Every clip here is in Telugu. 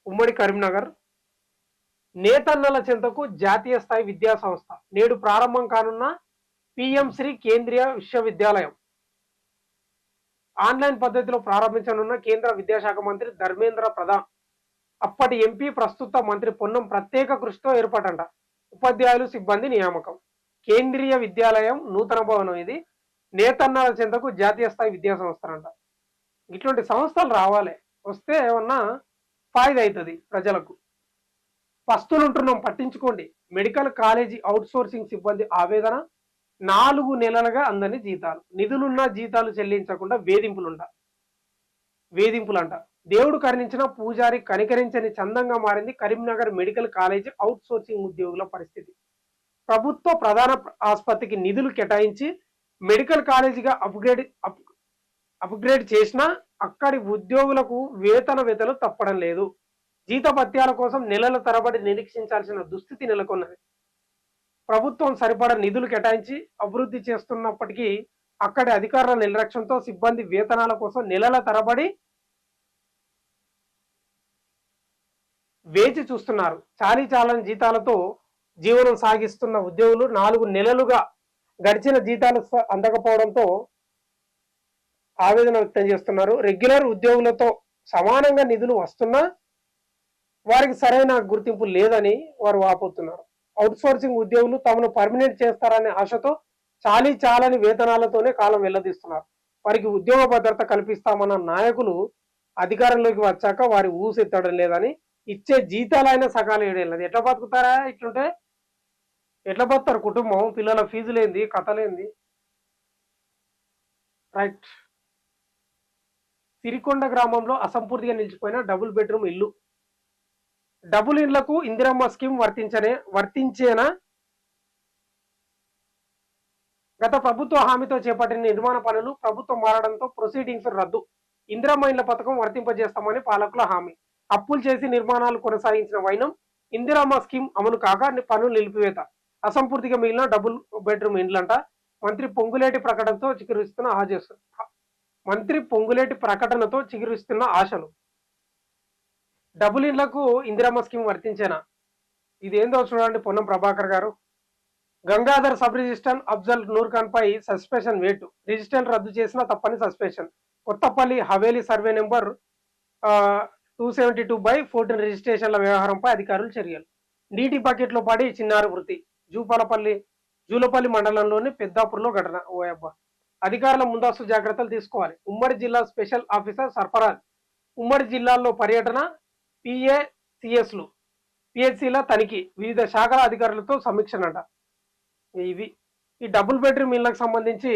ఉమ్మడి కరీంనగర్ నేతన్నల చెంతకు జాతీయ స్థాయి విద్యా సంస్థ నేడు ప్రారంభం కానున్న పిఎం శ్రీ కేంద్రీయ విశ్వవిద్యాలయం ఆన్లైన్ పద్ధతిలో ప్రారంభించనున్న కేంద్ర విద్యాశాఖ మంత్రి ధర్మేంద్ర ప్రధాన్ అప్పటి ఎంపీ ప్రస్తుత మంత్రి పొన్నం ప్రత్యేక కృషితో ఏర్పాటంట. ఉపాధ్యాయులు సిబ్బంది నియామకం. కేంద్రీయ విద్యాలయం నూతన భవనం ఇది నేతన్నల చెంతకు జాతీయ స్థాయి విద్యా సంస్థ అంట. ఇటువంటి సంస్థలు రావాలి, వస్తే ఏమన్నా ఫాయిదా అవుతుంది ప్రజలకు. పస్తులుంటున్నాం పట్టించుకోండి. మెడికల్ కాలేజీ అవుట్ సోర్సింగ్ సిబ్బంది ఆవేదన 4 నెలలుగా అందని జీతాలు, నిధులున్న జీతాలు చెల్లించకుండా వేధింపులంట. దేవుడు కరుణించిన పూజారి కనికరించని చందంగా మారింది Karimnagar medical college out sourcing ఉద్యోగుల పరిస్థితి. ప్రభుత్వ ప్రధాన ఆసుపత్రికి నిధులు కేటాయించి మెడికల్ కాలేజీగా అప్గ్రేడ్ చేసినా అక్కడి ఉద్యోగులకు వేతలు తప్పడం లేదు. జీతభత్యాల కోసం నెలల తరబడి నిరీక్షించాల్సిన దుస్థితి నెలకొన్నది. ప్రభుత్వం సరిపడా నిధులు కేటాయించి అభివృద్ధి చేస్తున్నప్పటికీ అక్కడి అధికారుల నిర్లక్ష్యంతో సిబ్బంది వేతనాల కోసం నెలల తరబడి వేచి చూస్తున్నారు. చాలని జీతాలతో జీవనం సాగిస్తున్న ఉద్యోగులు 4 నెలలుగా గడిచిన జీతాలు అందకపోవడంతో ఆవేదన వ్యక్తం చేస్తున్నారు. రెగ్యులర్ ఉద్యోగులతో సమానంగా నిధులు వస్తున్నా వారికి సరైన గుర్తింపు లేదని వారు వాపోతున్నారు. అవుట్ సోర్సింగ్ ఉద్యోగులు తమను పర్మనెంట్ చేస్తారనే ఆశతో చాలని వేతనాలతోనే కాలం వెల్లదీస్తున్నారు. వారికి ఉద్యోగ భద్రత కల్పిస్తామన్న నాయకులు అధికారంలోకి వచ్చాక వారి ఊసెత్తడం లేదని, ఇచ్చే జీతాలైనా సకాలం వేయడం. ఎట్లా బతుకుతారా? ఇట్లుంటే ఎట్లా బతుకుతారు కుటుంబం? పిల్లల ఫీజులేంది, కథలేంది? రైట్. సిరికొండ గ్రామంలో అసంపూర్తిగా నిలిచిపోయిన డబుల్ బెడ్రూమ్ ఇల్లు. డబుల్ ఇళ్లకు ఇందిరమ్మ స్కీమ్ వర్తించేనా? గత ప్రభుత్వ హామీతో చేపట్టిన నిర్మాణ పనులు ప్రభుత్వం మారడంతో ప్రొసీడింగ్స్ రద్దు. ఇందిరమ్మ ఇళ్ల పథకం వర్తింపజేస్తామని పాలకుల హామీ. అప్పులు చేసి నిర్మాణాలు కొనసాగించిన వైనం ఇందిరమ్మ స్కీమ్ అమలు కాక పనులు నిలిపివేత. అసంపూర్తిగా మిగిలిన డబుల్ బెడ్రూమ్ ఇండ్లంట. మంత్రి పొంగులేటి ప్రకటనతో చిగురిస్తున్న ఆశలు. డబుల్ ఇళ్లకు ఇందిరమ్మ స్కీమ్ వర్తించేనా? ఇదేందో చూడండి. పొన్నం ప్రభాకర్ గారు గంగాధర్ సబ్ రిజిస్టర్ అఫ్జల్ నూర్ ఖాన్ పై సస్పెన్షన్ వేటు. రిజిస్టర్ రద్దు చేసిన తప్పని suspension. Kothapalli Haveli survey number 272/14 రిజిస్ట్రేషన్ల వ్యవహారంపై అధికారులు చర్యలు. నీటి బకెట్లో పడి చిన్నారి మృతి. జూలపల్లి మండలంలోని పెద్దాపూర్లో ఘటన. ఓయబ్బా. అధికారుల ముందస్తు జాగ్రత్తలు తీసుకోవాలి. ఉమ్మడి జిల్లా స్పెషల్ ఆఫీసర్ సర్ఫరాజ్ ఉమ్మడి జిల్లాల్లో పర్యటన. పిహెచ్సిల తనిఖీ. వివిధ శాఖల అధికారులతో సమీక్షనంట. ఇవి ఈ డబుల్ బెడ్రూమ్ ఇళ్లకు సంబంధించి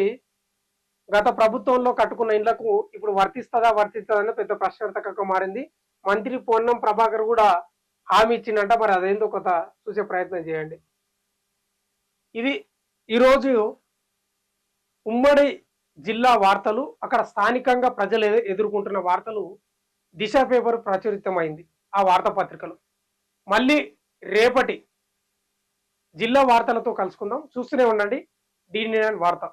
గత ప్రభుత్వంలో కట్టుకున్న ఇళ్లకు ఇప్పుడు వర్తిస్తుందని పెద్ద ప్రశ్నార్థకంగా మారింది. మంత్రి పొన్నం ప్రభాకర్ కూడా హామీ ఇచ్చిందంట. మరి అదేందో కొత్త చూసే ప్రయత్నం చేయండి. ఇది ఈరోజు ఉమ్మడి జిల్లా వార్తలు. అక్కడ స్థానికంగా ప్రజలు ఎదుర్కొంటున్న వార్తలు దిశ పేపర్ ప్రచురితమైంది ఆ వార్తాపత్రికలు. మళ్ళీ రేపటి జిల్లా వార్తలతో కలుసుకుందాం. చూస్తూనే ఉండండి D9 వార్త.